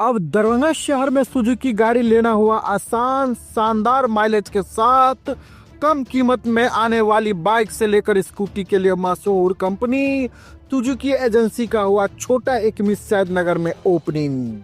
अब दरभंगा शहर में सुजुकी गाड़ी लेना हुआ आसान, शानदार माइलेज के साथ कम कीमत में आने वाली बाइक से लेकर स्कूटी के लिए मशहूर कंपनी सुजुकी एजेंसी का हुआ छोटा एक सैद नगर में ओपनिंग।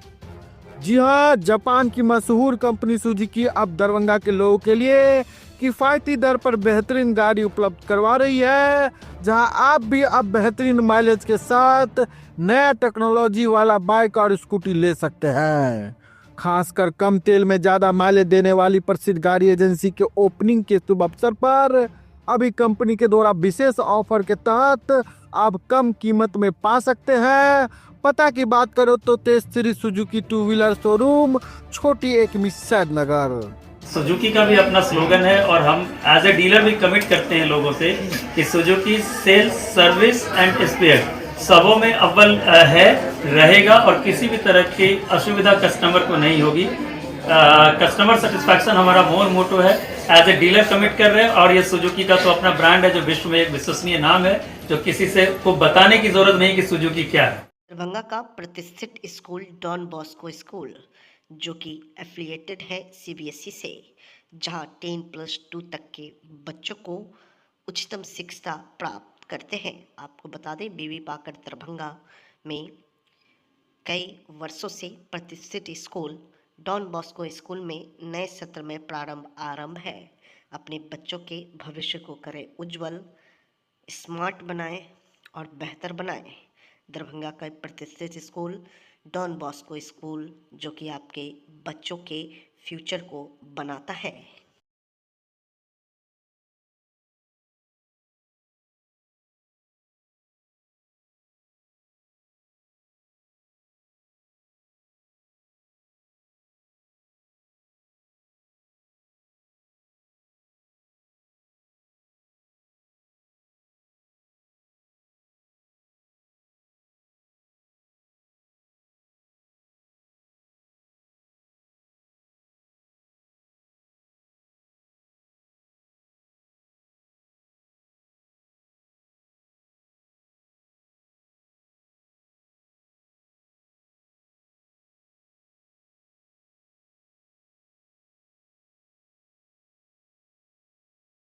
जी हाँ, जापान की मशहूर कंपनी सुजुकी अब दरभंगा के लोगों के लिए किफ़ायती दर पर बेहतरीन गाड़ी उपलब्ध करवा रही है, जहां आप भी अब बेहतरीन माइलेज के साथ नया टेक्नोलॉजी वाला बाइक और स्कूटी ले सकते हैं। खासकर कम तेल में ज़्यादा माइलेज देने वाली प्रसिद्ध गाड़ी एजेंसी के ओपनिंग के शुभ अवसर पर अभी कंपनी के द्वारा विशेष ऑफर के तहत आप कम कीमत में पा सकते हैं। पता की बात करो तो Tej Shri Suzuki two wheeler showroom, छोटी एक सैद नगर। सुजुकी का भी अपना स्लोगन है और हम एज ए डीलर भी कमिट करते हैं लोगों से कि Suzuki sales, service and spare सबों में अव्वल है, रहेगा और किसी भी तरह की असुविधा कस्टमर को नहीं होगी। कस्टमर सेटिस्फैक्शन हमारा मोटो है, एज ए डीलर कमिट कर रहे हैं। और ये सुजुकी का तो अपना ब्रांड है जो विश्व में एक विश्वसनीय नाम है, जो किसी से को बताने की जरूरत नहीं कि सुजुकी क्या है। दरभंगा का प्रतिष्ठित स्कूल डॉन बॉस्को स्कूल, जो कि एफिलिएटेड है सीबीएसई से, जहां 10+2 तक के बच्चों को उच्चतम शिक्षा प्राप्त करते हैं। आपको बता दें, बीवी पाकर दरभंगा में कई वर्षों से प्रतिष्ठित स्कूल डॉन बॉस्को स्कूल में नए सत्र में आरंभ है। अपने बच्चों के भविष्य को करें उज्जवल, स्मार्ट बनाएं और बेहतर बनाएं। दरभंगा का प्रतिष्ठित स्कूल डॉन बॉस्को स्कूल, जो कि आपके बच्चों के फ्यूचर को बनाता है।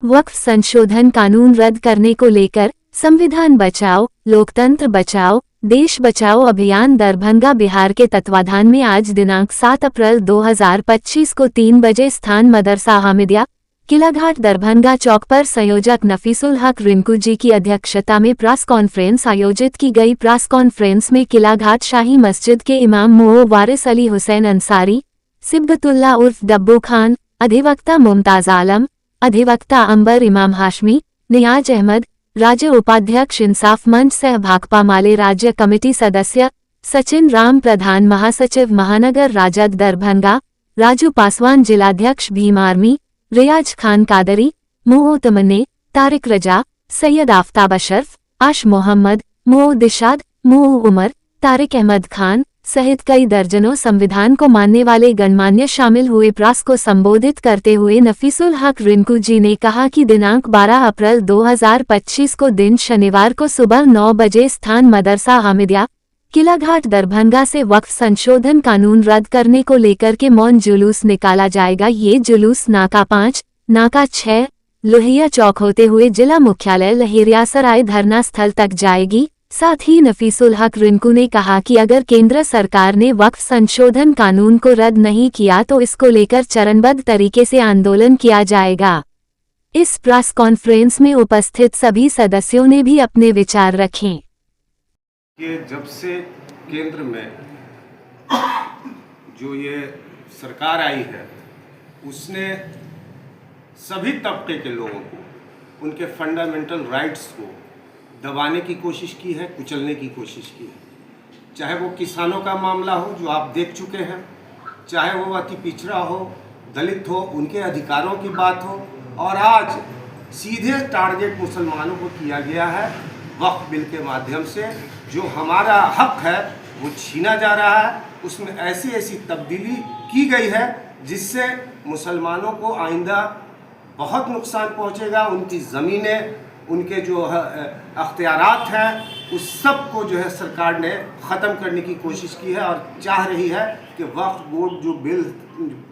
वक्फ संशोधन कानून रद्द करने को लेकर संविधान बचाओ, लोकतंत्र बचाओ, देश बचाओ अभियान दरभंगा बिहार के तत्वाधान में आज दिनांक 7 अप्रैल 2025 को 3 बजे स्थान मदरसा हामिदिया, किलाघाट दरभंगा चौक पर संयोजक नफीसुल हक रिंकू जी की अध्यक्षता में प्रेस कॉन्फ्रेंस आयोजित की गई। प्रेस कॉन्फ्रेंस में किलाघाट शाही मस्जिद के इमाम मुओ वारिस अली हुसैन अंसारी, सिबगतुल्ला उर्फ डब्बू खान, अधिवक्ता मुमताज आलम, अधिवक्ता अंबर इमाम हाशमी, नियाज अहमद, राज्य उपाध्यक्ष इंसाफ मंच सह भाकपा माले राज्य कमेटी सदस्य सचिन राम प्रधान, महासचिव महानगर राजद दरभंगा राजू पासवान, जिलाध्यक्ष भीम आर्मी रियाज खान कादरी, मुओ तमन्ने, तारिक रजा, सैयद आफ्ताब अशरफ, आश मोहम्मद, मुओ दिशाद, मुओ उमर, तारिक अहमद खान सहित कई दर्जनों संविधान को मानने वाले गणमान्य शामिल हुए। प्रेस को संबोधित करते हुए नफीसुल हक रिंकू जी ने कहा कि दिनांक 12 अप्रैल 2025 को दिन शनिवार को सुबह 9 बजे स्थान मदरसा हामिदिया, किलाघाट दरभंगा से वक्फ संशोधन कानून रद्द करने को लेकर के मौन जुलूस निकाला जाएगा। ये जुलूस नाका 5, नाका 6, लोहिया चौक होते हुए जिला मुख्यालय लहेरियासराय धरना स्थल तक जाएगी। साथ ही नफीसुल हक रिंकू ने कहा कि अगर केंद्र सरकार ने वक्फ संशोधन कानून को रद्द नहीं किया तो इसको लेकर चरणबद्ध तरीके से आंदोलन किया जाएगा। इस प्रेस कॉन्फ्रेंस में उपस्थित सभी सदस्यों ने भी अपने विचार रखे। कि जब से केंद्र में जो ये सरकार आई है, उसने सभी तबके के लोगों को उनके फंडामेंटल राइट्स को दबाने की कोशिश की है, कुचलने की कोशिश की है। चाहे वो किसानों का मामला हो जो आप देख चुके हैं, चाहे वो अति पिछड़ा हो, दलित हो, उनके अधिकारों की बात हो, और आज सीधे टारगेट मुसलमानों को किया गया है। वक्फ बिल के माध्यम से जो हमारा हक है वो छीना जा रहा है। उसमें ऐसी ऐसी तब्दीली की गई है जिससे मुसलमानों को आइंदा बहुत नुकसान पहुंचेगा। उनकी ज़मीनें उनके जो अख्तियारात हैं उस सब को जो है सरकार ने ख़त्म करने की कोशिश की है और चाह रही है कि वक्फ बोर्ड जो बिल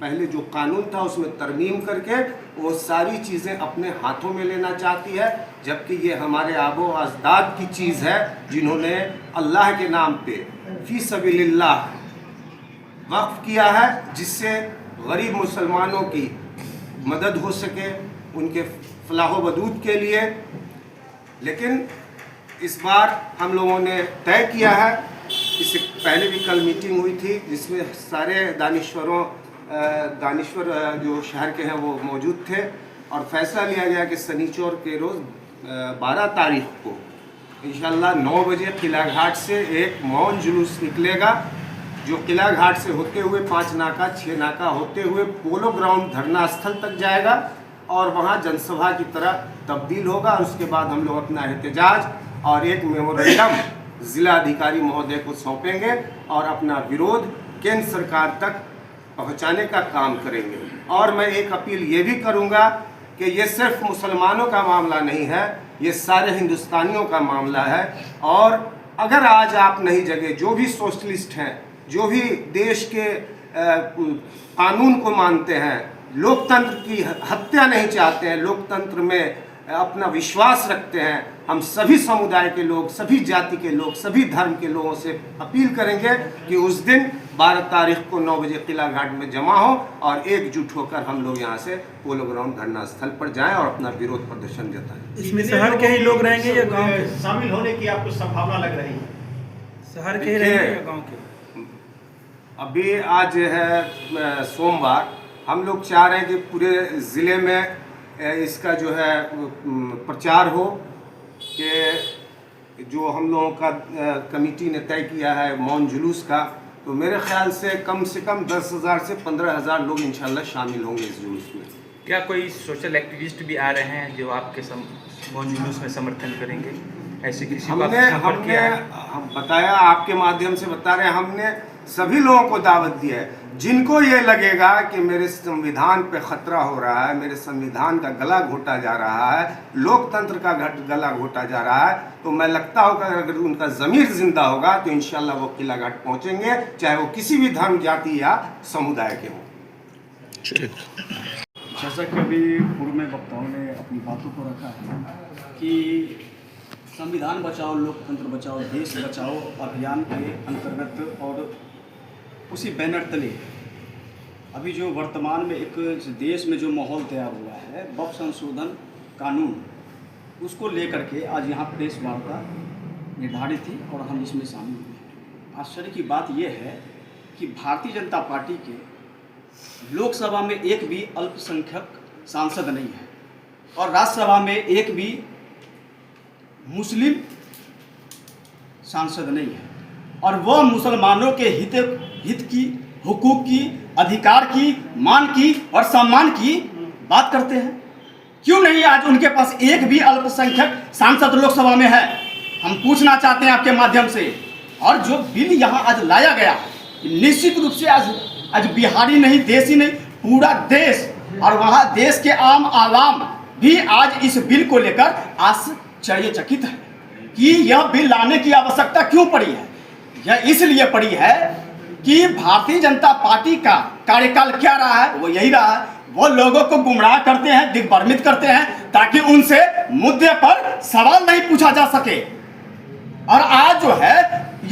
पहले जो कानून था उसमें तरमीम करके वो सारी चीज़ें अपने हाथों में लेना चाहती है, जबकि ये हमारे आबो अजदाद की चीज़ है जिन्होंने अल्लाह के नाम पे फी सबीलिल्लाह वक्फ किया है, जिससे गरीब मुसलमानों की मदद हो सके उनके फलाह बदूद के लिए। लेकिन इस बार हम लोगों ने तय किया है, इससे पहले भी कल मीटिंग हुई थी जिसमें सारे दानिश्वर जो शहर के हैं वो मौजूद थे और फैसला लिया गया कि शनिचर के रोज़ 12 तारीख को इंशाल्लाह 9 बजे किला घाट से एक मौन जुलूस निकलेगा, जो किला घाट से होते हुए 5 नाका 6 नाका होते हुए पोलो ग्राउंड धरना स्थल तक जाएगा और वहाँ जनसभा की तरह तब्दील होगा। और उसके बाद हम लोग अपना एहतजाज और एक मेमोरेंडम ज़िला अधिकारी महोदय को सौंपेंगे और अपना विरोध केंद्र सरकार तक पहुँचाने का काम करेंगे। और मैं एक अपील ये भी करूँगा कि ये सिर्फ मुसलमानों का मामला नहीं है, ये सारे हिंदुस्तानियों का मामला है। और अगर आज आप नहीं जगे, जो भी सोशलिस्ट हैं, जो भी देश के कानून को मानते हैं, लोकतंत्र की हत्या नहीं चाहते हैं, लोकतंत्र में अपना विश्वास रखते हैं, हम सभी समुदाय के लोग, सभी जाति के लोग, सभी धर्म के लोगों से अपील करेंगे कि उस दिन 12 तारीख को 9 बजे किला घाट में जमा हो और एकजुट होकर हम लोग यहाँ से पोलो ग्राउंड धरना स्थल पर जाएं और अपना विरोध प्रदर्शन जताएं। इसमें शहर के ही लोग रहेंगे या गांव के? शामिल होने की आपको संभावना लग रही है? शहर के ही रहेंगे या गांव के? अभी आज है सोमवार, हम लोग चाह रहे हैं कि पूरे ज़िले में इसका जो है प्रचार हो कि जो हम लोगों का कमेटी ने तय किया है मौन जुलूस का, तो मेरे ख्याल से कम 10,000 से 15,000 लोग इंशाल्लाह शामिल होंगे इस जुलूस में। क्या कोई सोशल एक्टिविस्ट भी आ रहे हैं जो आपके मौन जुलूस में समर्थन करेंगे? ऐसे किसी को हम बताया, आपके माध्यम से बता रहे हैं, हमने सभी लोगों को दावत दी है जिनको ये लगेगा कि मेरे संविधान पे खतरा हो रहा है, मेरे संविधान का गला घोटा जा रहा है, लोकतंत्र का गला घोटा जा रहा है, तो मैं लगता होगा अगर उनका ज़मीर जिंदा होगा तो इंशाल्लाह वो किला घाट पहुँचेंगे, चाहे वो किसी भी धर्म, जाति या समुदाय के हों। जैसा कि अभी पूर्व में वक्ताओं ने अपनी बातों को रखा है कि संविधान बचाओ, लोकतंत्र बचाओ, देश बचाओ अभियान के अंतर्गत और उसी बैनर तले अभी जो वर्तमान में एक देश में जो माहौल तैयार हुआ है वक्फ संशोधन कानून, उसको लेकर के आज यहाँ प्रेस वार्ता निर्धारित थी और हम इसमें शामिल हुए। आश्चर्य की बात यह है कि भारतीय जनता पार्टी के लोकसभा में एक भी अल्पसंख्यक सांसद नहीं है और राज्यसभा में एक भी मुस्लिम सांसद नहीं है, और वह मुसलमानों के हित की, हुकूक की, अधिकार की, मान की और सम्मान की बात करते हैं। क्यों नहीं आज उनके पास एक भी अल्पसंख्यक सांसद लोकसभा में है? हम पूछना चाहते हैं आपके माध्यम से। और जो बिल यहाँ आज लाया गया निश्चित रूप से आज बिहारी नहीं, देशी नहीं, पूरा देश और वहाँ देश के आम आवाम भी आज इस बिल को लेकर आश्चर्यचकित है कि यह बिल लाने की आवश्यकता क्यों पड़ी है। यह इसलिए पड़ी है कि भारतीय जनता पार्टी का कार्यकाल क्या रहा है, वो यही रहा है, वो लोगों को गुमराह करते हैं, दिग्भ्रमित करते हैं ताकि उनसे मुद्दे पर सवाल नहीं पूछा जा सके। और आज जो है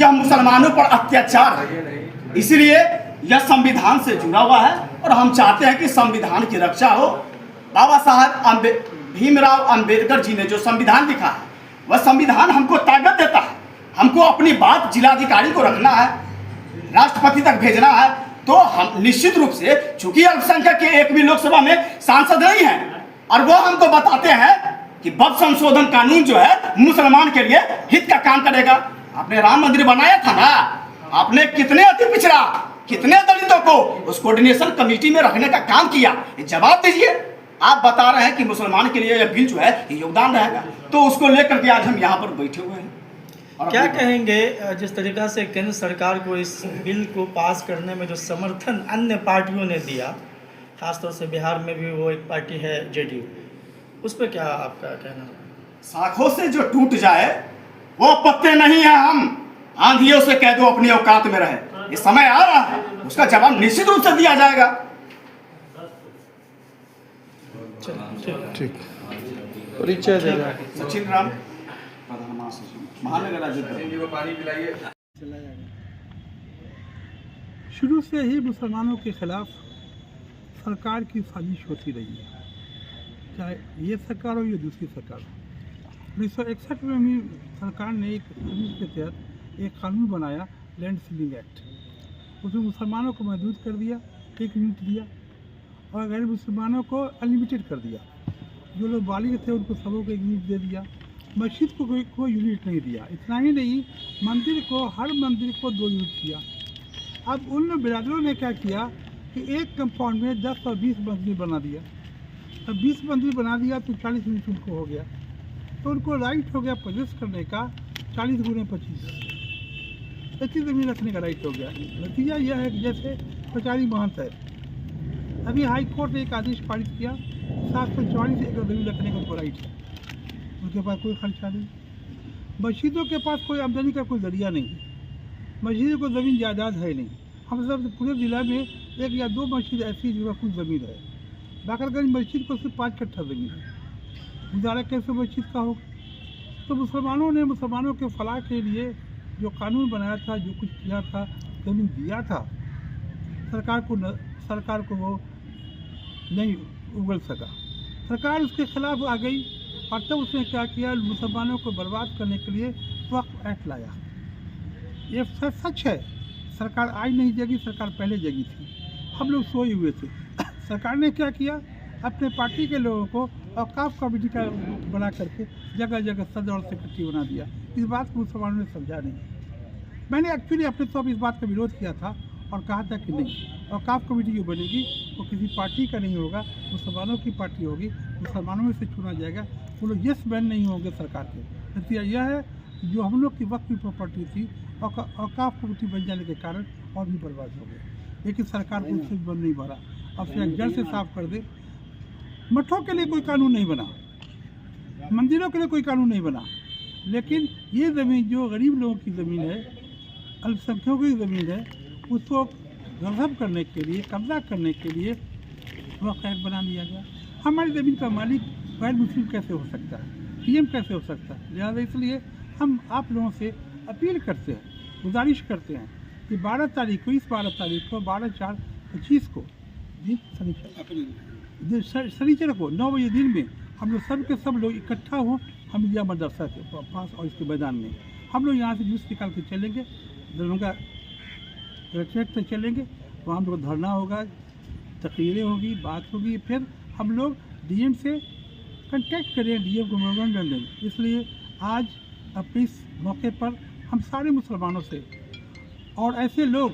यह मुसलमानों पर अत्याचार है, इसलिए यह संविधान से जुड़ा हुआ है और हम चाहते हैं कि संविधान की रक्षा हो। बाबा साहब भीमराव अंबेडकर जी ने जो संविधान लिखा है वह संविधान हमको ताकत देता है, हमको अपनी बात जिलाधिकारी को रखना है, राष्ट्रपति तक भेजना है, तो हम निश्चित रूप से चूंकि अल्पसंख्यक के एक भी लोकसभा में सांसद नहीं है और वो हमको बताते हैं कि वक्फ संशोधन कानून जो है मुसलमान के लिए हित का काम करेगा। आपने राम मंदिर बनाया था ना, आपने कितने अति पिछड़ा, कितने दलितों को उस कोऑर्डिनेशन कमेटी में रखने का काम किया, जवाब दीजिए। आप बता रहे हैं कि मुसलमान के लिए यह बिल जो है योगदान रहेगा, तो उसको लेकर के आज हम यहाँ पर बैठे हुए हैं। क्या कहेंगे जिस तरीका से केंद्र सरकार को इस बिल को पास करने में जो समर्थन अन्य पार्टियों ने दिया, खासतौर से बिहार में भी वो एक पार्टी है जेडीयू, उस पर क्या आपका कहना है? शाखों से जो टूट जाए वो पत्ते नहीं है हम। आंधियों से कह दो अपनी औकात में रहे। ये समय आ रहा है, उसका जवाब निश्चित रूप से दिया जाएगा। ठीक परिचय दे रहा है। सचिन राम, प्रधान महासचिव, महानगर राज्य। शुरू से ही मुसलमानों के खिलाफ सरकार की साजिश होती रही है, चाहे ये सरकार हो या दूसरी सरकार हो। 1961 में भी सरकार ने एक साजिश के तहत एक कानून बनाया, लैंड सीलिंग एक्ट। उसमें मुसलमानों को महदूद कर दिया, 1 यूनिट दिया, और गैर मुसलमानों को अनलिमिटेड कर दिया। जो लोग बालिग थे उनको सबों को 1 यूनिट दे दिया। मस्जिद को कोई यूनिट नहीं दिया। इतना ही नहीं, मंदिर को, हर मंदिर को 2 यूनिट दिया। अब उन बिरादरों ने क्या किया कि एक कंपाउंड में 10 और 20 मंदिर बना दिया। अब 20 मंदिर बना दिया तो 40 यूनिट उनको हो गया। तो उनको राइट हो गया पजेस करने का 40 गुने 25, इतनी ज़मीन रखने का राइट हो गया। नतीजा यह है कि जैसे पचारी महंत है, अभी हाई कोर्ट ने एक आदेश पारित किया, 744 एकड़ ज़मीन रखने का उनको राइट है। उनके पास कोई खर्चा नहीं। मस्जिदों के पास कोई आमदनी का कोई जरिया नहीं। मस्जिदों को ज़मीन जायदाद है नहीं। हम सब पूरे ज़िला में 1 या 2 मस्जिद ऐसी जगह कुछ ज़मीन है। बाकरगंज मस्जिद को सिर्फ 5 कट्ठा ज़मीन है। गुजारा कैसे मस्जिद का हो? तो मुसलमानों ने मुसलमानों के फलाह के लिए जो कानून बनाया था, जो कुछ किया था, ज़मीन दिया था, सरकार को वो नहीं उगल सका। सरकार उसके खिलाफ आ गई और तब उसने क्या किया, मुसलमानों को बर्बाद करने के लिए वक्फ एक्ट लाया। ये सच है, सरकार आज नहीं जगी, सरकार पहले जगी थी। हम लोग सोए हुए थे। सरकार ने क्या किया, अपने पार्टी के लोगों को औकाफ कमेटी का बना करके जगह जगह सदर और सेक्रेटरी बना दिया। इस बात को मुसलमानों ने समझा नहीं। मैंने एक्चुअली अपने तौर पर इस बात का विरोध किया था और कहा था कि नहीं, औकाफ कमेटी जो बनेगी वो किसी पार्टी का नहीं होगा, मुसलमानों की पार्टी होगी, मुसलमानों में से चुना जाएगा। वो लोग यस मैन नहीं होंगे सरकार के। नतीजा यह है जो हम लोग की वक्त की प्रॉपर्टी थी औकाफ कमेटी बन जाने के कारण और भी बर्बाद हो गए। लेकिन सरकार को उससे बंद नहीं भरा। अब से जड़ से साफ कर दे। मठों के लिए कोई कानून नहीं बना, मंदिरों के लिए कोई कानून नहीं बना, लेकिन ये ज़मीन जो गरीब लोगों की ज़मीन है, अल्पसंख्यकों की ज़मीन है, उसको गज़ब करने के लिए, कब्जा करने के लिए वक्फ एक्ट बना लिया गया। हमारी ज़मीन का मालिक गैर मुस्लिम कैसे हो सकता है, पीएम कैसे हो सकता है? लिहाजा इसलिए हम आप लोगों से अपील करते हैं, गुजारिश करते हैं कि 12 तारीख को, इस 12 तारीख को, 12/4/25 को, जी शनिचर को 9 बजे दिन में हम लोग सब के सब लोग इकट्ठा हों हमीदिया मदरसा के पास और इसके मैदान में। हम लोग यहाँ से जुलूस निकाल के चलेंगे, दरभंगा कलेक्ट्रेट तक चलेंगे। वहाँ हम लोग धरना होगा, तकरीरें होगी, बात होगी। फिर हम लोग डीएम से कांटेक्ट करें, डीएम को मेमोरेंडम दें। इसलिए आज अपने इस मौके पर हम सारे मुसलमानों से और ऐसे लोग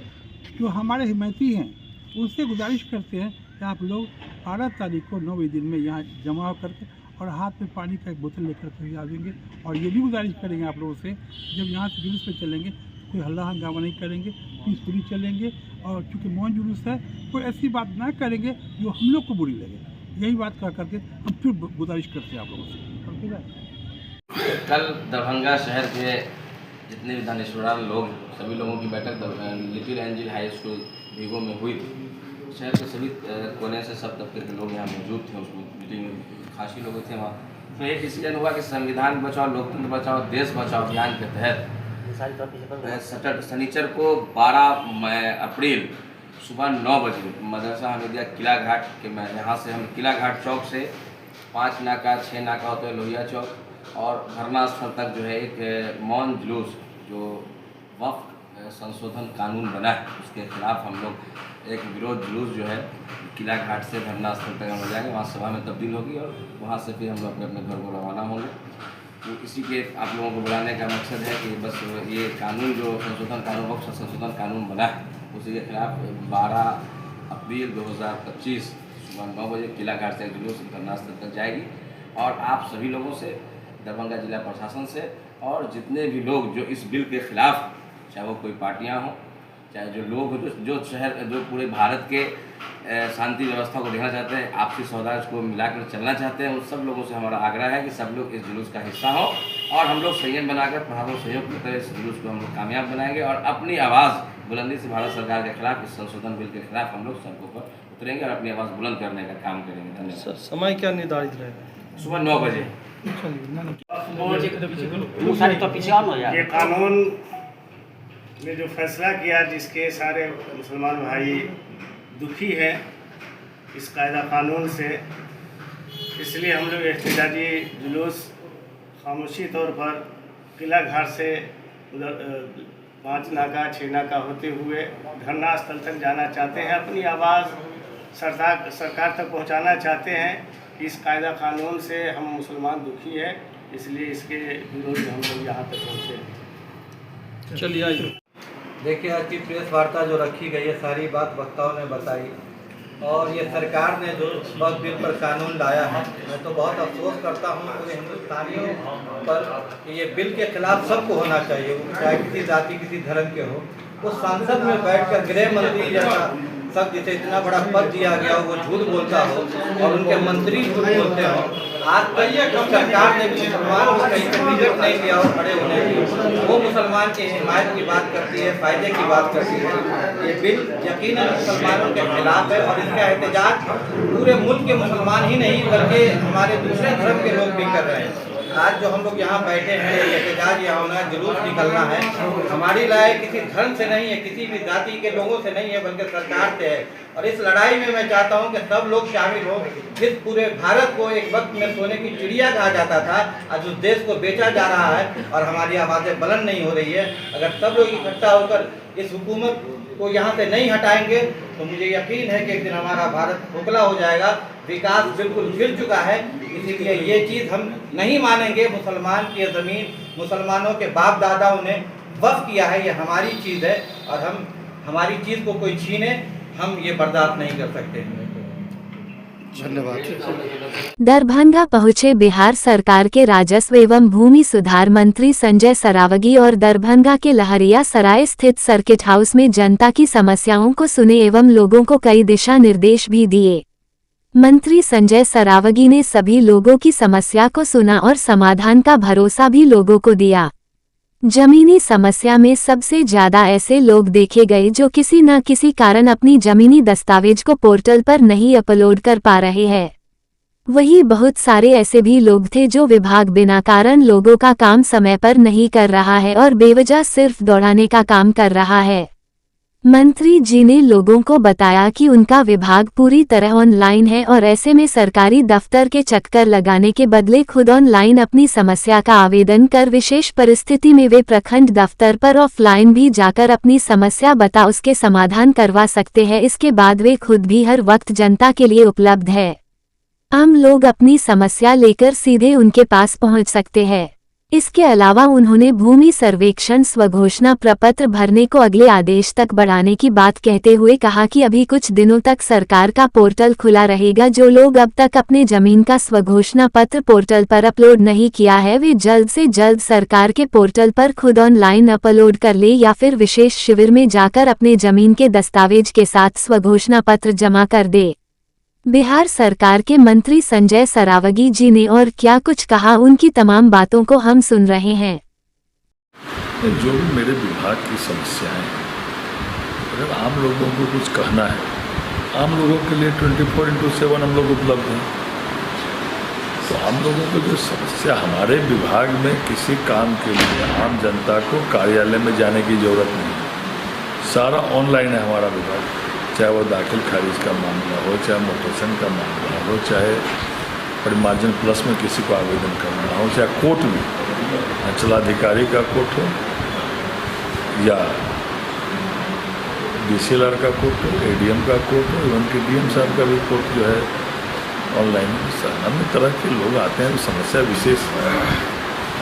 जो हमारे हिमायती हैं उनसे गुजारिश करते हैं कि आप लोग 12 तारीख को 9 बजे दिन में यहाँ जमा करके और हाथ में पानी का एक बोतल लेकर के आवेंगे। और ये भी गुजारिश करेंगे आप लोगों से, जब यहाँ से जुलूस पे चलेंगे कोई हल्ला हंगामा नहीं करेंगे, पीसफुली चलेंगे। और चूँकि मौन जुलूस है, कोई ऐसी बात ना करेंगे जो हम लोग को बुरी लगे। यही बात कह करके हम फिर गुजारिश करते हैं आप लोगों से। ठीक है। कल दरभंगा शहर के जितने भी दानिशवरान लोग, सभी लोगों की बैठक little angel high school Vivo में हुई थी। शहर के सभी कोने से सब तबके के लोग यहाँ मौजूद थे। उस मीटिंग में खासी लोग थे वहाँ। तो एक डिसीजन हुआ कि संविधान बचाओ, लोकतंत्र बचाओ, देश बचाओ अभियान के तहत शनिचर को 12 अप्रैल सुबह 9 बजे मदरसा हमीदिया किला घाट के, मैं यहाँ से हम किला घाट चौक से 5 नाका 6 नाका होते हैं लोहिया चौक और धरना स्थल तक जो है एक मौन जुलूस, जो वक्फ संशोधन कानून बना है उसके खिलाफ हम लोग एक विरोध जुलूस जो है किला घाट से धरना स्थल तक हम जाएंगे। वहाँ सभा में तब्दील होगी और वहाँ से फिर हम लोग अपने अपने घर को रवाना होंगे। तो इसी के आप लोगों को बुलाने का मकसद है कि बस ये कानून जो संशोधन कानून वक्फ संशोधन कानून बना है उसी के खिलाफ 12 अप्रैल 2025 सुबह 9 बजे किला घाट से जुलूस धरना स्थल तक जाएगी। और आप सभी लोगों से, दरभंगा जिला प्रशासन से और जितने भी लोग जो इस बिल के खिलाफ, चाहे वो कोई पार्टियां हों, चाहे जो लोग जो शहर, जो पूरे भारत के शांति व्यवस्था को देखना चाहते हैं, आपसी सौहार्द को मिलाकर चलना चाहते हैं, उन सब लोगों से हमारा आग्रह है कि सब लोग इस जुलूस का हिस्सा हो और हम लोग संयम बनाकर प्रभाव सहयोग की तरह इस जुलूस को हम लोग कामयाब बनाएंगे और अपनी आवाज़ बुलंदी से भारत सरकार के खिलाफ, इस संशोधन बिल के खिलाफ हम लोग सड़कों पर उतरेंगे और अपनी आवाज़ बुलंद करने का काम करेंगे। धन्यवाद। समय क्या निर्धारित रहेगा? सुबह 9 बजे। ये कानून ने जो फैसला किया, जिसके सारे मुसलमान भाई दुखी हैं इस कायदा कानून से, इसलिए हम लोग एहतजाजी जुलूस खामोशी तौर पर किला घाट से उधर 5 नाका 6 नाका होते हुए धरना स्थल तक जाना चाहते हैं। अपनी आवाज़ सरकार तक पहुंचाना चाहते हैं। इस कायदा कानून से हम मुसलमान दुखी हैं, इसलिए इसके विरोध में हम लोग यहाँ तक पहुँचे। चलिए आइए। देखिए, आज की प्रेस वार्ता जो रखी गई है, सारी बात वक्ताओं ने बताई और ये सरकार ने जो वक्फ बिल पर कानून लाया है, मैं तो बहुत अफसोस करता हूँ पूरे हिंदुस्तानियों पर कि ये बिल के खिलाफ सबको होना चाहिए, चाहे किसी जाति किसी धर्म के हो। उस संसद में बैठकर गृह मंत्री जैसा सब जिसे इतना बड़ा पद दिया गया हो वो झूठ बोलता हो और उनके मंत्री झूठ बोलते हो। आज तक सरकार ने मुसलमान को कहीं पर रिजल्ट नहीं दिया और खड़े होने की, वो मुसलमान की हिमायत की बात करती है, फायदे की बात करती है। ये बिल यकीनन मुसलमानों के खिलाफ है और इसका एहतजाज पूरे मुल्क के मुसलमान ही नहीं बल्कि हमारे दूसरे धर्म के लोग भी कर रहे हैं। आज जो हम लोग यहाँ बैठे हैं, एहतजाज यहाँ होना है, जुलूस निकलना है, हमारी लड़ाई किसी धर्म से नहीं है, किसी भी जाति के लोगों से नहीं है, बल्कि सरकार से है। और इस लड़ाई में मैं चाहता हूँ कि सब लोग शामिल हो। जिस पूरे भारत को एक वक्त में सोने की चिड़िया कहा जाता था, आज उस देश को बेचा जा रहा है और हमारी आवाज़ें बुलंद नहीं हो रही है। अगर सब लोग इकट्ठा होकर इस हुकूमत को यहाँ से नहीं हटाएंगे तो मुझे यकीन है कि एक दिन हमारा भारत खोखला हो जाएगा। विकास बिल्कुल गिर चुका है, इसीलिए ये चीज़ हम नहीं मानेंगे। मुसलमान की ज़मीन मुसलमानों के बाप दादाओं ने वक्फ किया है, ये हमारी चीज़ है और हम हमारी चीज़ को कोई छीने हम ये बर्दाश्त नहीं कर सकते। धन्यवाद। दरभंगा पहुंचे बिहार सरकार के राजस्व एवं भूमि सुधार मंत्री संजय सरावगी और दरभंगा के लहरिया सराय स्थित सर्किट हाउस में जनता की समस्याओं को सुने एवं लोगों को कई दिशा निर्देश भी दिए। मंत्री संजय सरावगी ने सभी लोगों की समस्या को सुना और समाधान का भरोसा भी लोगों को दिया। जमीनी समस्या में सबसे ज्यादा ऐसे लोग देखे गए जो किसी न किसी कारण अपनी जमीनी दस्तावेज को पोर्टल पर नहीं अपलोड कर पा रहे हैं। वहीं बहुत सारे ऐसे भी लोग थे जो विभाग बिना कारण लोगों का काम समय पर नहीं कर रहा है और बेवजह सिर्फ दौड़ाने का काम कर रहा है। मंत्री जी ने लोगों को बताया कि उनका विभाग पूरी तरह ऑनलाइन है और ऐसे में सरकारी दफ्तर के चक्कर लगाने के बदले खुद ऑनलाइन अपनी समस्या का आवेदन कर विशेष परिस्थिति में वे प्रखंड दफ्तर पर ऑफलाइन भी जाकर अपनी समस्या बता उसके समाधान करवा सकते हैं। इसके बाद वे खुद भी हर वक्त जनता के लिए उपलब्ध है। आम लोग अपनी समस्या लेकर सीधे उनके पास पहुंच सकते हैं। इसके अलावा उन्होंने भूमि सर्वेक्षण स्वघोषणा प्रपत्र भरने को अगले आदेश तक बढ़ाने की बात कहते हुए कहा कि अभी कुछ दिनों तक सरकार का पोर्टल खुला रहेगा। जो लोग अब तक अपने जमीन का स्वघोषणा पत्र पोर्टल पर अपलोड नहीं किया है वे जल्द से जल्द सरकार के पोर्टल पर खुद ऑनलाइन अपलोड कर ले या फिर विशेष शिविर में जाकर अपने जमीन के दस्तावेज के साथ स्वघोषणा पत्र जमा कर दे। बिहार सरकार के मंत्री संजय सरावगी जी ने और क्या कुछ कहा, उनकी तमाम बातों को हम सुन रहे हैं। जो भी मेरे विभाग की समस्याएं हैं, अगर आम लोगों को कुछ कहना है, आम लोगों के लिए 24/7 हम लोग उपलब्ध हैं। तो आम लोगों को जो समस्या, हमारे विभाग में किसी काम के लिए आम जनता को कार्यालय में जाने की ज़रूरत नहीं है। सारा ऑनलाइन है हमारा विभाग, चाहे वो दाखिल खारिज का मामला हो, चाहे मोटेशन का मामला हो, चाहे परिमार्जन प्लस में किसी को आवेदन करना हो, चाहे कोर्ट में अंचलाधिकारी का कोर्ट हो या DCLR का कोर्ट हो, ADM का कोर्ट हो, इवन कि DM साहब का भी कोर्ट जो है ऑनलाइन। अन्य तरह के लोग आते हैं। समस्या विशेष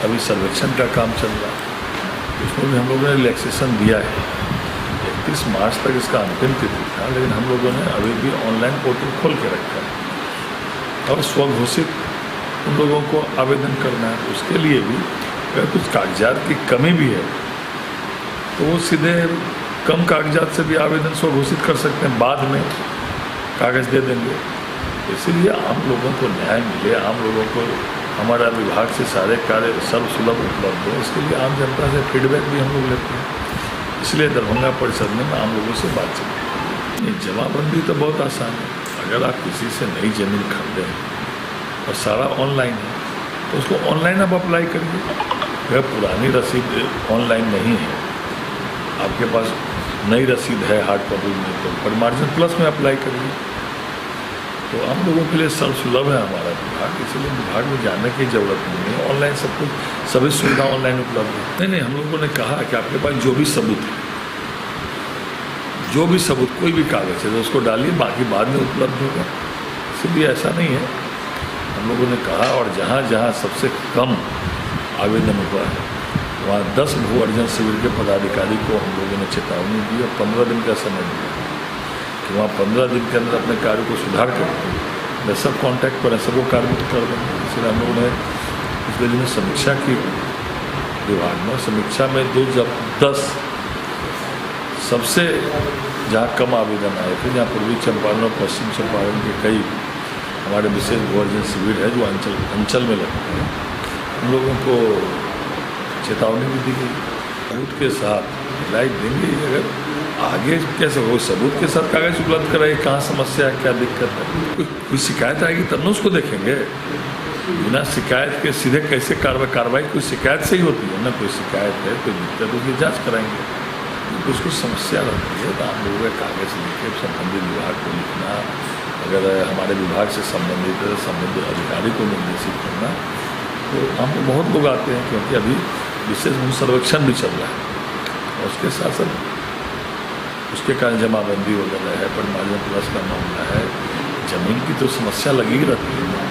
अभी सर्वेक्षण का काम चल रहा है, उसमें भी हम लोगों ने रिलैक्सेशन दिया है। 31 मार्च तक इसका अंतिम तिथि था, लेकिन हम लोगों ने अभी भी ऑनलाइन पोर्टल खोल के रखा है। और स्वघोषित उन लोगों को आवेदन करना है, उसके लिए भी अगर कुछ कागजात की कमी भी है तो वो सीधे कम कागजात से भी आवेदन स्वघोषित कर सकते हैं। बाद में कागज़ दे देंगे। इसीलिए आम लोगों को न्याय मिले, आम लोगों को हमारा विभाग से सारे कार्य सर्वसुलभ उपलब्ध हो, इसके लिए आम जनता से फीडबैक भी हम लोग लेते हैं। इसलिए दरभंगा परिषद में आम लोगों से बातचीत नहीं। जमाबंदी तो बहुत आसान है। अगर आप किसी से नई ज़मीन खरीदें और सारा ऑनलाइन है तो उसको ऑनलाइन आप अप्लाई करिए। अगर पुरानी रसीद ऑनलाइन नहीं है, आपके पास नई रसीद है हार्ड कॉपी में, तो पर मार्जिन प्लस में अप्लाई करिए। तो हम लोगों के लिए सर्वसुलभ है हमारा विभाग, इसलिए विभाग में जाने की ज़रूरत नहीं है। ऑनलाइन सब कुछ, सभी सुविधा ऑनलाइन उपलब्ध है। नहीं, हम लोगों ने कहा कि आपके पास जो भी सबूत है, जो भी सबूत, कोई भी कागज़ है तो उसको डालिए, बाकी बाद में उपलब्ध होगा। इसलिए ऐसा नहीं है, हम लोगों ने कहा। और जहाँ जहाँ सबसे कम आवेदन हुआ है वहाँ 10 भू अर्जन शिविर के पदाधिकारी को हम लोगों ने चेतावनी दी और 15 दिन का समय दिया कि वहाँ 15 दिन के अंदर अपने कार्य को सुधार करके मैं सब कॉन्टैक्ट पर सबको कार्य कर देंगे। इसलिए हम लोगों ने पिछले दिनों समीक्षा की विभाग में। समीक्षा में 10 सबसे जहाँ कम आवेदन आए थे, जहाँ पूर्वी चंपारण और पश्चिम चंपारण के कई हमारे विशेष भू अर्जन शिविर है जो अंचल में लगते हैं, हम लोगों को चेतावनी भी दी गई। सबूत के साथ लाइट देंगे। अगर आगे कैसे हो, सबूत के साथ कागज उपलब्ध कराइए, कहाँ समस्या है, क्या दिक्कत है। कोई शिकायत आएगी तब न उसको देखेंगे। बिना शिकायत के सीधे कैसे कार्रवाई कोई शिकायत से ही होती है ना। कोई शिकायत है, कोई दिक्कत है, उसकी जाँच कराएंगे। कुछ समस्या रहती है तो आप लोगों का कागज़ लिखे संबंधित विभाग को लिखना, अगर हमारे विभाग से संबंधित है संबंधित अधिकारी को निर्देशित करना। तो हमको बहुत लोग आते हैं क्योंकि अभी विशेष भू सर्वेक्षण भी चल रहा है और उसके साथ साथ उसके कारण जमाबंदी वगैरह है, पर मार्जिन प्लस का मामला है। ज़मीन की तो समस्या लगी ही रहती है।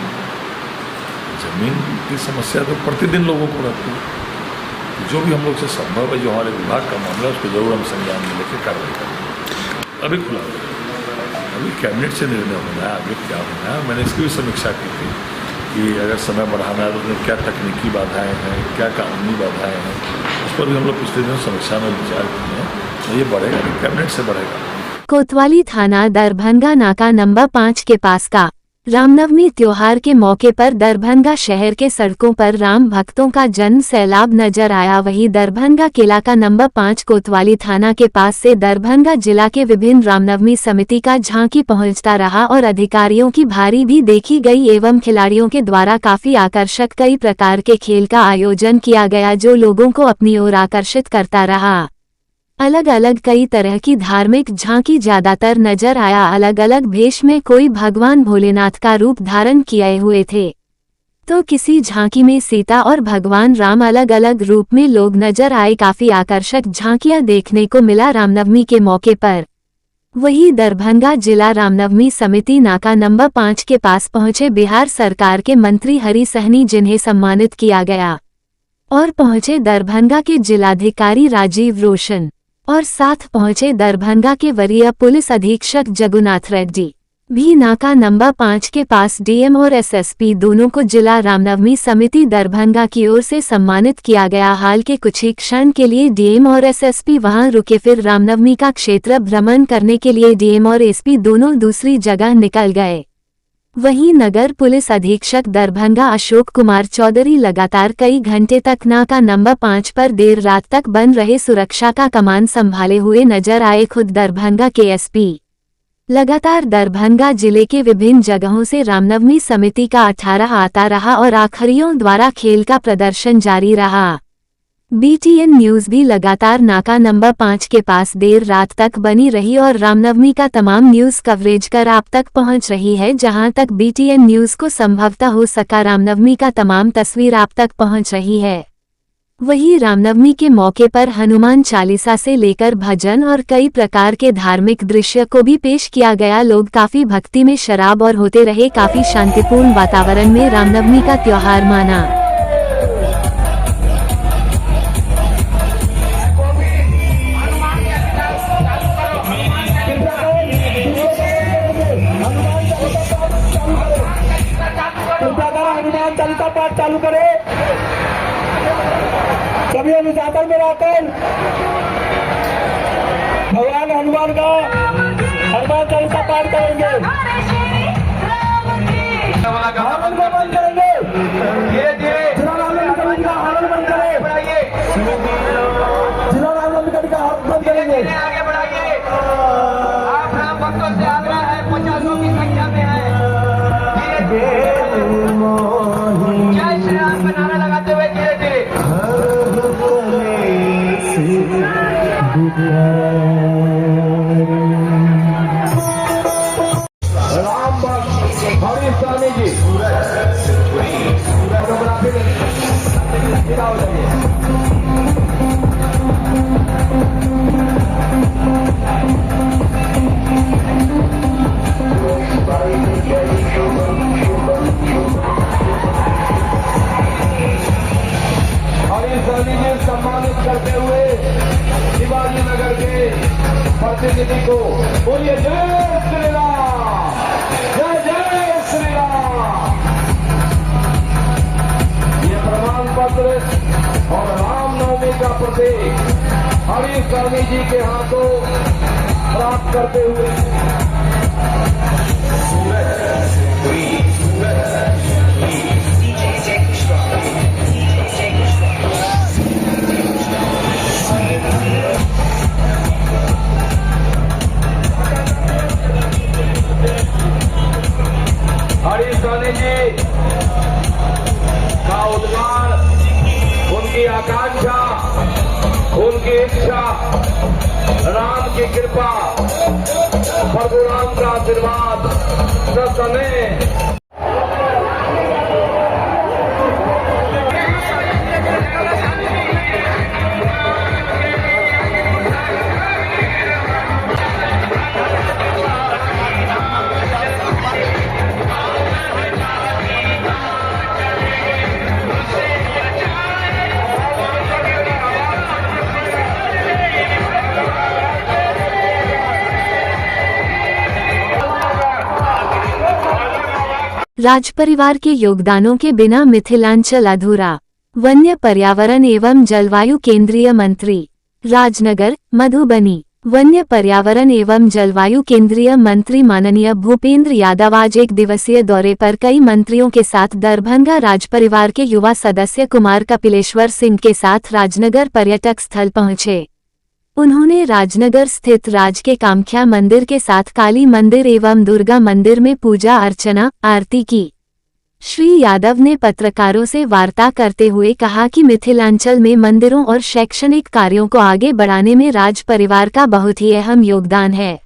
ज़मीन की समस्या तो प्रतिदिन लोगों को रहती है। जो भी हम लोग से संभव है, जो हमारे विभाग का मामला है, उसको जरूर हम संज्ञान में लेकर कार्रवाई करेंगे। अभी खुला है, अभी कैबिनेट से निर्णय होना है आगे क्या होना है। मैंने इसकी भी समीक्षा की थी कि अगर समय बढ़ाना है तो उसमें क्या तकनीकी बाधाएं हैं, क्या कानूनी बाधाएं हैं, उस पर भी हम लोग पिछले दिनों समीक्षा में विचार किए हैं। तो ये बढ़ेगा, कैबिनेट से बढ़ेगा। कोतवाली थाना दरभंगा नाका नंबर 5 के पास का रामनवमी त्योहार के मौके पर दरभंगा शहर के सड़कों पर राम भक्तों का जन सैलाब नजर आया। वहीं दरभंगा किला का नंबर 5 कोतवाली थाना के पास से दरभंगा जिला के विभिन्न रामनवमी समिति का झांकी पहुंचता रहा और अधिकारियों की भारी भी देखी गई एवं खिलाड़ियों के द्वारा काफी आकर्षक कई प्रकार के खेल का आयोजन किया गया जो लोगों को अपनी ओर आकर्षित करता रहा। अलग अलग कई तरह की धार्मिक झांकी ज्यादातर नजर आया। अलग अलग भेष में कोई भगवान भोलेनाथ का रूप धारण किए हुए थे तो किसी झांकी में सीता और भगवान राम अलग अलग रूप में लोग नजर आए। काफी आकर्षक झांकियां देखने को मिला रामनवमी के मौके पर। वहीं दरभंगा जिला रामनवमी समिति नाका नंबर 5 के पास पहुंचे बिहार सरकार के मंत्री हरि सहनी, जिन्हें सम्मानित किया गया, और पहुंचे दरभंगा के जिलाधिकारी राजीव रोशन और साथ पहुंचे दरभंगा के वरीय पुलिस अधीक्षक जगुनाथ रेड्डी भी। नाका नंबर 5 के पास डीएम और एसएसपी दोनों को जिला रामनवमी समिति दरभंगा की ओर से सम्मानित किया गया। हाल के कुछ ही क्षण के लिए डीएम और एसएसपी वहां रुके, फिर रामनवमी का क्षेत्र भ्रमण करने के लिए डीएम और एसपी दोनों दूसरी जगह निकल गए। वहीं नगर पुलिस अधीक्षक दरभंगा अशोक कुमार चौधरी लगातार कई घंटे तक नाका नंबर 5 पर देर रात तक बन रहे सुरक्षा का कमान संभाले हुए नजर आए। खुद दरभंगा के एसपी लगातार दरभंगा जिले के विभिन्न जगहों से रामनवमी समिति का 18 आता रहा और आखिरियों द्वारा खेल का प्रदर्शन जारी रहा। बीटीएन न्यूज भी लगातार नाका नंबर 5 के पास देर रात तक बनी रही और रामनवमी का तमाम न्यूज कवरेज कर आप तक पहुंच रही है। जहां तक बीटीएन न्यूज को संभवतः हो सका रामनवमी का तमाम तस्वीर आप तक पहुंच रही है। वहीं रामनवमी के मौके पर हनुमान चालीसा से लेकर भजन और कई प्रकार के धार्मिक दृश्य को भी पेश किया गया। लोग काफी भक्ति में शराब और होते रहे। काफी शांतिपूर्ण वातावरण में रामनवमी का त्योहार माना। हनुमान चालीसा पाठ चालू करें। सभी अनुशासन में रहकर भगवान हनुमान का हनुमान चालीसा पाठ करेंगे, हॉर्न को बंद करेंगे, धीरे धीरे जिलालाल कमेटी का हॉर्न बंद करें, जिलालाल कमेटी का हॉर्न बंद करेंगे, आगे बढ़ाइए। आप राम भक्तों से आग्रह है, 50 की संख्या में है, जय श्री राम का नारा लगाते हुए धीरे धीरे राम भक्त हरीश स्वामी जी हरीश स्वामी जी सम्मानित करते हुए शिवाजी नगर के प्रतिनिधि को बोलिए जय श्री राम, जय जय श्री राम। ये प्रमाण पत्र और रामनवमी का प्रतीक हरीश स्वामी जी के हाथों प्राप्त करते हुए हरीश स्वामी जी का उद्गार, उनकी आकांक्षा, उनकी इच्छा, राम की कृपा, प्रभु राम का आशीर्वाद ससमय राज परिवार के योगदानों के बिना मिथिलांचल अधूरा। वन्य पर्यावरण एवं जलवायु केंद्रीय मंत्री राजनगर मधुबनी। वन्य पर्यावरण एवं जलवायु केंद्रीय मंत्री माननीय भूपेंद्र यादव आज एक दिवसीय दौरे पर कई मंत्रियों के साथ दरभंगा राज परिवार के युवा सदस्य कुमार कपिलेश्वर सिंह के साथ राजनगर पर्यटक स्थल पहुंचे। उन्होंने राजनगर स्थित राज के कामाख्या मंदिर के साथ काली मंदिर एवं दुर्गा मंदिर में पूजा अर्चना आरती की। श्री यादव ने पत्रकारों से वार्ता करते हुए कहा कि मिथिलांचल में मंदिरों और शैक्षणिक कार्यों को आगे बढ़ाने में राज परिवार का बहुत ही अहम योगदान है।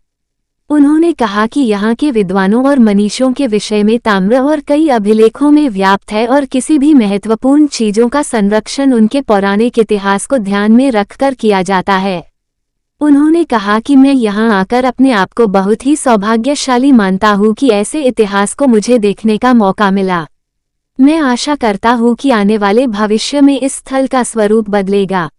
उन्होंने कहा कि यहाँ के विद्वानों और मनीषों के विषय में ताम्र और कई अभिलेखों में व्याप्त है और किसी भी महत्वपूर्ण चीजों का संरक्षण उनके पौराणिक इतिहास को ध्यान में रखकर किया जाता है। उन्होंने कहा कि मैं यहाँ आकर अपने आप को बहुत ही सौभाग्यशाली मानता हूँ कि ऐसे इतिहास को मुझे देखने का मौका मिला। मैं आशा करता हूँ कि आने वाले भविष्य में इस स्थल का स्वरूप बदलेगा।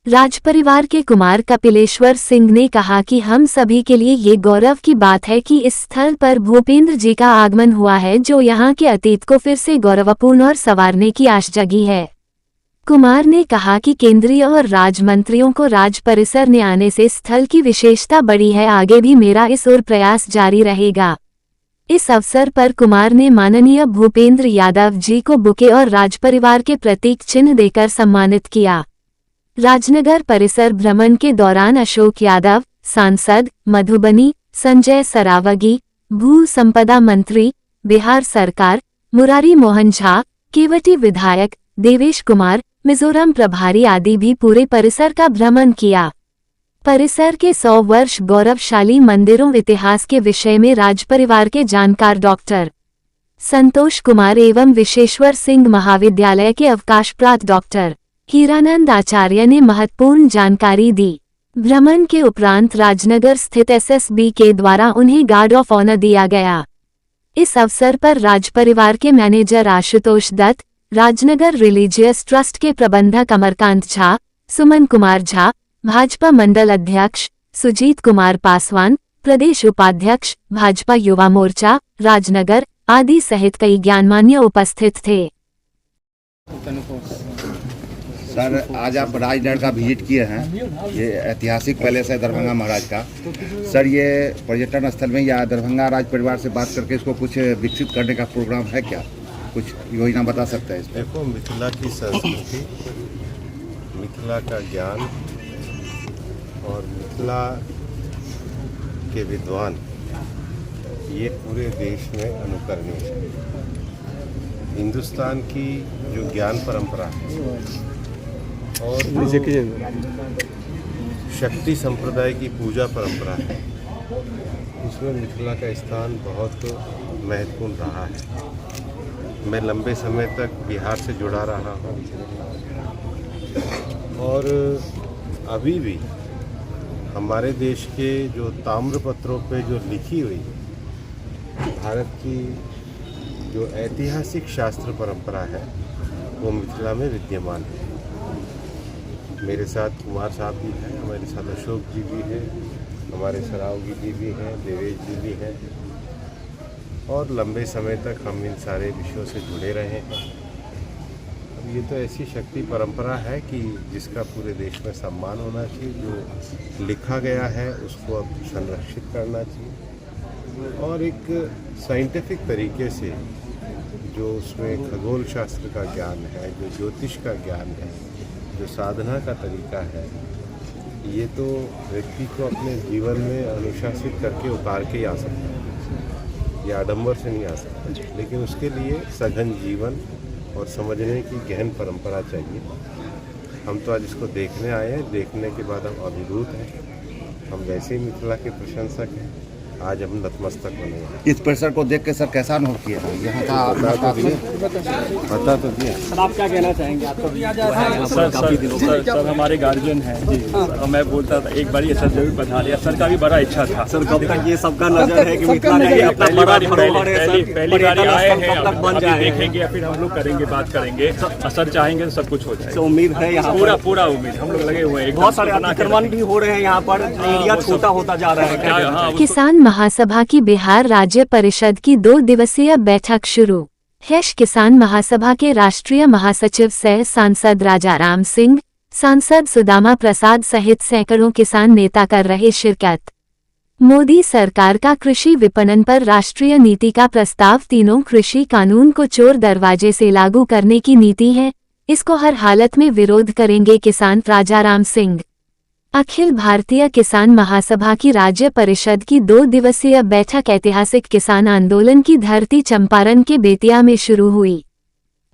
राज परिवार के कुमार कपिलेश्वर सिंह ने कहा कि हम सभी के लिए ये गौरव की बात है कि इस स्थल पर भूपेंद्र जी का आगमन हुआ है, जो यहाँ के अतीत को फिर से गौरवपूर्ण और संवारने की आश जगी है। कुमार ने कहा कि केंद्रीय और राज्य मंत्रियों को राज परिसर में आने से स्थल की विशेषता बढ़ी है। आगे भी मेरा इस ओर प्रयास जारी रहेगा। इस अवसर पर कुमार ने माननीय भूपेंद्र यादव जी को बुके और राज परिवार के प्रतीक चिन्ह देकर सम्मानित किया। राजनगर परिसर भ्रमण के दौरान अशोक यादव सांसद मधुबनी, संजय सरावगी भू संपदा मंत्री बिहार सरकार, मुरारी मोहन झा केवटी विधायक, देवेश कुमार मिजोरम प्रभारी आदि भी पूरे परिसर का भ्रमण किया। परिसर के 100 वर्ष गौरवशाली मंदिरों इतिहास के विषय में राज परिवार के जानकार डॉक्टर संतोष कुमार एवं विश्वेश्वर सिंह महाविद्यालय के अवकाश प्राप्त डॉक्टर हीरानंद आचार्य ने महत्वपूर्ण जानकारी दी। भ्रमण के उपरांत राजनगर स्थित एसएसबी के द्वारा उन्हें गार्ड ऑफ ऑनर दिया गया। इस अवसर पर राज परिवार के manager Ashutosh Dutt, Rajnagar religious trust के प्रबंधक अमरकांत झा, सुमन कुमार झा, भाजपा मंडल अध्यक्ष सुजीत कुमार पासवान, प्रदेश उपाध्यक्ष भाजपा युवा मोर्चा राजनगर आदि सहित कई ज्ञानमान्य उपस्थित थे। सर आज आप राजनगर का विजिट किए हैं, ये ऐतिहासिक पैलेस है दरभंगा महाराज का। सर ये पर्यटन स्थल में या दरभंगा राज परिवार से बात करके इसको कुछ विकसित करने का प्रोग्राम है क्या, कुछ योजना बता सकते हैं इस पर? देखो, मिथिला की संस्कृति, मिथिला का ज्ञान और मिथिला के विद्वान ये पूरे देश में अनुकरणीय है। हिंदुस्तान की जो ज्ञान परंपरा है और शक्ति संप्रदाय की पूजा परंपरा है, उसमें मिथिला का स्थान बहुत महत्वपूर्ण रहा है। मैं लंबे समय तक बिहार से जुड़ा रहा हूँ और अभी भी हमारे देश के जो ताम्रपत्रों पे जो लिखी हुई भारत की जो ऐतिहासिक शास्त्र परंपरा है वो मिथिला में विद्यमान है। मेरे साथ कुमार साहब भी हैं, हमारे साथ अशोक जी भी हैं, हमारे सरावगी जी भी हैं, देवेश जी भी हैं और लंबे समय तक हम इन सारे विषयों से जुड़े रहे हैं। अब ये तो ऐसी शक्ति परंपरा है कि जिसका पूरे देश में सम्मान होना चाहिए, जो लिखा गया है उसको अब संरक्षित करना चाहिए और एक साइंटिफिक तरीके से जो उसमें खगोल शास्त्र का ज्ञान है, जो ज्योतिष का ज्ञान है, जो साधना का तरीका है, ये तो व्यक्ति को अपने जीवन में अनुशासित करके उतार के ही आ सकता है, ये आडंबर से नहीं आ सकता, लेकिन उसके लिए सघन जीवन और समझने की गहन परंपरा चाहिए। हम तो आज इसको देखने आए हैं, देखने के बाद हम अभिभूत हैं, हम वैसे ही मिथिला के प्रशंसक हैं, आज हम नतमस्तक बने हैं। इस परिसर को देख के सर कैसा अनुभव किया यहाँ का पता तो दिया। सर आप क्या कहना चाहेंगे? आप कभी सर हमारे गार्जियन हैं जी, और मैं बोलता था एक बार ये सर जरूर बता दिया, सर का भी बड़ा इच्छा था। सर कब तक ये सबका नजर है कि मिथिला में पहली बार आए हैं, अभी देखेंगे फिर हम लोग करेंगे, बात करेंगे, सर चाहेंगे तो सब कुछ हो जाएगा। उम्मीद है यहाँ पूरा उम्मीद, हम लोग लगे हुए हैं। बहुत सारे अतिक्रमण भी हो रहे हैं यहाँ पर, एरिया छोटा होता जा रहा है। किसान महासभा की बिहार राज्य परिषद की 2 दिवसीय बैठक शुरू। किसान महासभा के राष्ट्रीय महासचिव सह सांसद राजाराम सिंह, सांसद सुदामा प्रसाद सहित सैकड़ों किसान नेता कर रहे शिरकत। मोदी सरकार का कृषि विपणन पर राष्ट्रीय नीति का प्रस्ताव तीनों कृषि कानून को चोर दरवाजे से लागू करने की नीति है, इसको हर हालत में विरोध करेंगे किसान। राजाराम सिंह। अखिल भारतीय किसान महासभा की राज्य परिषद की 2 दिवसीय बैठक ऐतिहासिक किसान आंदोलन की धरती चंपारण के बेतिया में शुरू हुई।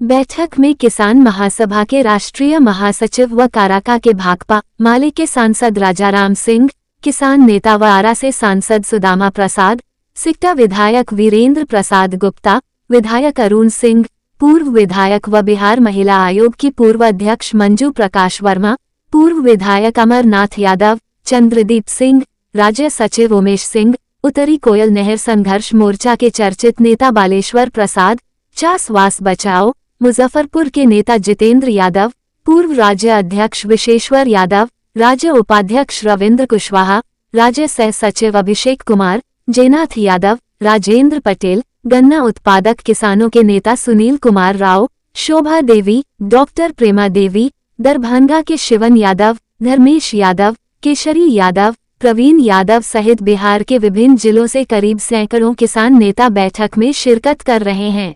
बैठक में किसान महासभा के राष्ट्रीय महासचिव व काराका के भाकपा माले के सांसद राजाराम सिंह, किसान नेता व आरा से सांसद सुदामा प्रसाद, सिकटा विधायक वीरेंद्र प्रसाद गुप्ता, विधायक अरुण सिंह, पूर्व विधायक व बिहार महिला आयोग की पूर्व अध्यक्ष मंजू प्रकाश वर्मा, पूर्व विधायक अमरनाथ यादव, चंद्रदीप सिंह, राज्य सचिव उमेश सिंह, उत्तरी कोयल नहर संघर्ष मोर्चा के चर्चित नेता बालेश्वर प्रसाद, चासवास बचाओ, मुजफ्फरपुर के नेता जितेंद्र यादव, पूर्व राज्य अध्यक्ष विशेश्वर यादव, राज्य उपाध्यक्ष रविंद्र कुशवाहा, राज्य सह सचिव अभिषेक कुमार, जयनाथ यादव, राजेंद्र पटेल, गन्ना उत्पादक किसानों के नेता सुनील कुमार राव, शोभा देवी, डॉक्टर प्रेमा देवी, दरभंगा के शिवन यादव, धर्मेश यादव, केशरी यादव, प्रवीण यादव सहित बिहार के विभिन्न जिलों से करीब सैकड़ों किसान नेता बैठक में शिरकत कर रहे हैं।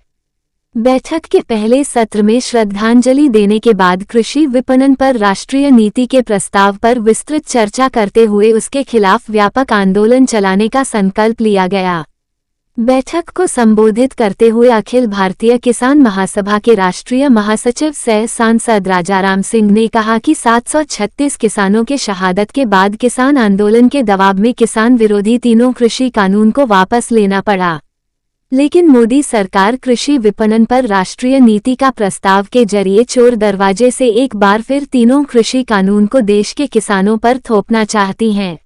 बैठक के पहले सत्र में श्रद्धांजलि देने के बाद कृषि विपणन पर राष्ट्रीय नीति के प्रस्ताव पर विस्तृत चर्चा करते हुए उसके खिलाफ व्यापक आंदोलन चलाने का संकल्प लिया गया। बैठक को संबोधित करते हुए अखिल भारतीय किसान महासभा के राष्ट्रीय महासचिव सह सांसद राजाराम सिंह ने कहा कि 736 किसानों के शहादत के बाद किसान आंदोलन के दबाव में किसान विरोधी तीनों कृषि कानून को वापस लेना पड़ा, लेकिन मोदी सरकार कृषि विपणन पर राष्ट्रीय नीति का प्रस्ताव के जरिए चोर दरवाजे से एक बार फिर तीनों कृषि कानून को देश के किसानों पर थोपना चाहती हैं।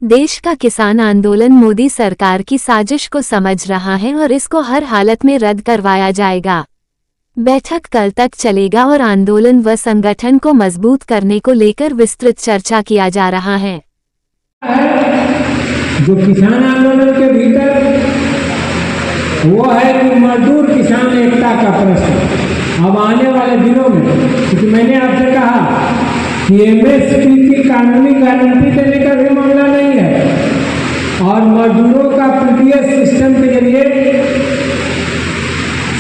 देश का किसान आंदोलन मोदी सरकार की साजिश को समझ रहा है और इसको हर हालत में रद्द करवाया जाएगा। बैठक कल तक चलेगा और आंदोलन व संगठन को मजबूत करने को लेकर विस्तृत चर्चा किया जा रहा है। जो किसान आंदोलन के भीतर वो है कि मजदूर किसान एकता का प्रश्न। अब आने वाले दिनों में, क्योंकि मैंने आपसे कहा कि एमएसपी की कानूनी गारंटी देने का भी मामला नहीं है और मजदूरों का प्रीवियस सिस्टम के जरिए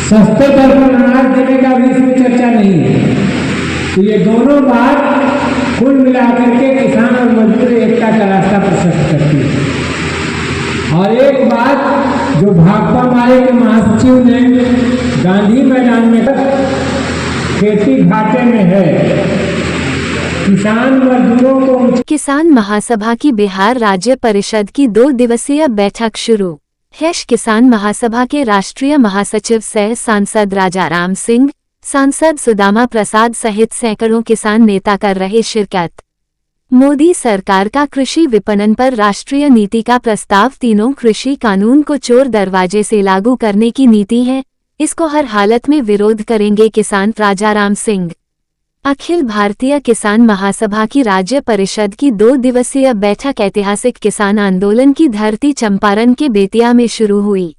सस्ते दर पर अनाज देने का भी इसमें चर्चा नहीं है। तो ये दोनों बात कुल मिलाकर के किसान और मजदूर एकता का रास्ता प्रशस्त करती है। और एक बात जो भाकपा माले के महासचिव ने गांधी मैदान में खेती घाटे में है, किसान मजदूरों को। किसान महासभा की बिहार राज्य परिषद की 2 दिवसीय बैठक शुरू। किसान महासभा के राष्ट्रीय महासचिव सह सांसद राजाराम सिंह, सांसद सुदामा प्रसाद सहित सैकड़ों किसान नेता कर रहे शिरकत। मोदी सरकार का कृषि विपणन पर राष्ट्रीय नीति का प्रस्ताव तीनों कृषि कानून को चोर दरवाजे से लागू करने की नीति है, इसको हर हालत में विरोध करेंगे किसान। राजाराम सिंह। अखिल भारतीय किसान महासभा की राज्य परिषद की 2 दिवसीय बैठक ऐतिहासिक किसान आंदोलन की धरती चंपारण के बेतिया में शुरू हुई।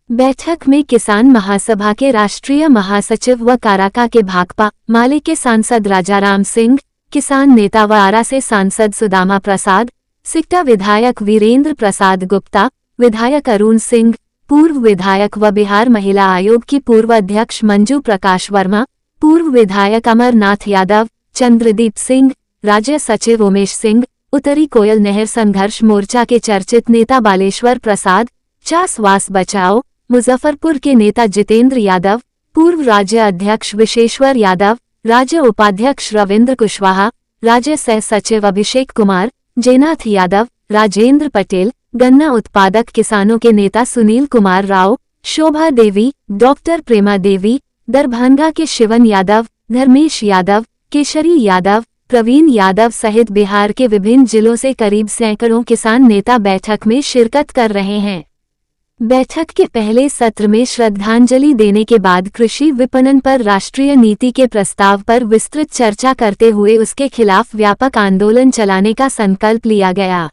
बैठक में किसान महासभा के राष्ट्रीय महासचिव व काराका के भाकपा माले के सांसद राजाराम सिंह, किसान नेता व आरा से सांसद सुदामा प्रसाद, सिकटा विधायक वीरेंद्र प्रसाद गुप्ता, विधायक अरुण सिंह, पूर्व विधायक व बिहार महिला आयोग की पूर्व अध्यक्ष मंजू प्रकाश वर्मा, पूर्व विधायक अमरनाथ यादव, चंद्रदीप सिंह, राज्य सचिव उमेश सिंह, उत्तरी कोयल नहर संघर्ष मोर्चा के चर्चित नेता बालेश्वर प्रसाद, चासवास बचाओ मुजफ्फरपुर के नेता जितेंद्र यादव, पूर्व राज्य अध्यक्ष विशेश्वर यादव, राज्य उपाध्यक्ष रविंद्र कुशवाहा, राज्य सह सचिव अभिषेक कुमार, जयनाथ यादव, राजेंद्र पटेल, गन्ना उत्पादक किसानों के नेता सुनील कुमार राव, शोभा देवी, डॉक्टर प्रेमा देवी, दरभंगा के शिवन यादव, धर्मेश यादव, केशरी यादव, प्रवीण यादव सहित बिहार के विभिन्न जिलों से करीब सैकड़ों किसान नेता बैठक में शिरकत कर रहे हैं। बैठक के पहले सत्र में श्रद्धांजलि देने के बाद कृषि विपणन पर राष्ट्रीय नीति के प्रस्ताव पर विस्तृत चर्चा करते हुए उसके खिलाफ व्यापक आंदोलन चलाने का संकल्प लिया गया।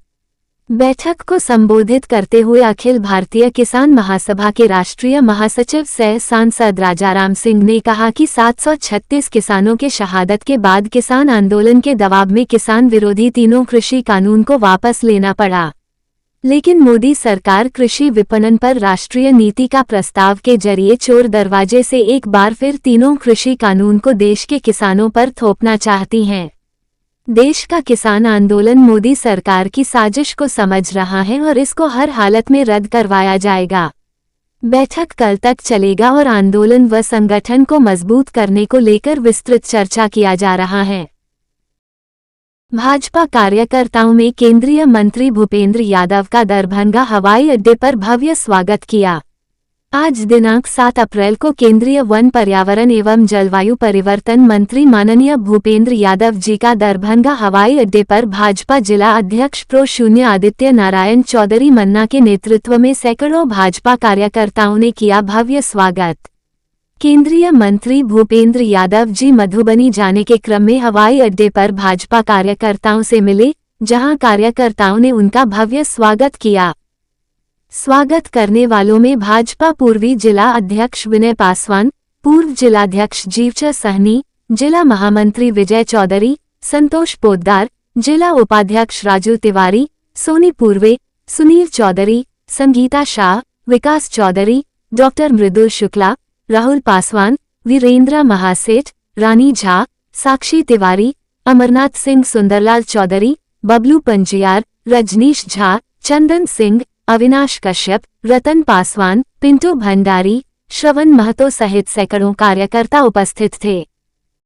बैठक को संबोधित करते हुए अखिल भारतीय किसान महासभा के राष्ट्रीय महासचिव सह सांसद राजाराम सिंह ने कहा कि 736 किसानों के शहादत के बाद किसान आंदोलन के दबाव में किसान विरोधी तीनों कृषि कानून को वापस लेना पड़ा, लेकिन मोदी सरकार कृषि विपणन पर राष्ट्रीय नीति का प्रस्ताव के जरिए चोर दरवाजे से एक बार फिर तीनों कृषि कानून को देश के किसानों पर थोपना चाहती हैं। देश का किसान आंदोलन मोदी सरकार की साजिश को समझ रहा है और इसको हर हालत में रद्द करवाया जाएगा। बैठक कल तक चलेगा और आंदोलन व संगठन को मजबूत करने को लेकर विस्तृत चर्चा किया जा रहा है। भाजपा कार्यकर्ताओं में केंद्रीय मंत्री भूपेंद्र यादव का दरभंगा हवाई अड्डे पर भव्य स्वागत किया। आज दिनांक 7 अप्रैल को केंद्रीय वन पर्यावरण एवं जलवायु परिवर्तन मंत्री माननीय भूपेंद्र यादव जी का दरभंगा हवाई अड्डे पर भाजपा जिला अध्यक्ष प्रो शून्य आदित्य नारायण चौधरी मन्ना के नेतृत्व में सैकड़ों भाजपा कार्यकर्ताओं ने किया भव्य स्वागत। केंद्रीय मंत्री भूपेंद्र यादव जी मधुबनी जाने के क्रम में हवाई अड्डे पर भाजपा कार्यकर्ताओं से मिले, जहां कार्यकर्ताओं ने उनका भव्य स्वागत किया। स्वागत करने वालों में भाजपा पूर्वी जिला अध्यक्ष विनय पासवान, पूर्व जिलाध्यक्ष जीवच सहनी, जिला महामंत्री विजय चौधरी, संतोष पोद्दार, जिला उपाध्यक्ष राजू तिवारी, सोनी पूर्वे, सुनील चौधरी, संगीता शाह, विकास चौधरी, डॉक्टर मृदुल शुक्ला, राहुल पासवान, वीरेंद्र महासेठ, रानी झा, साक्षी तिवारी, अमरनाथ सिंह, सुंदरलाल चौधरी, बबलू पंजियार, रजनीश झा, चंदन सिंह, अविनाश कश्यप, रतन पासवान, पिंटू भंडारी, श्रवण महतो सहित सैकड़ों कार्यकर्ता उपस्थित थे।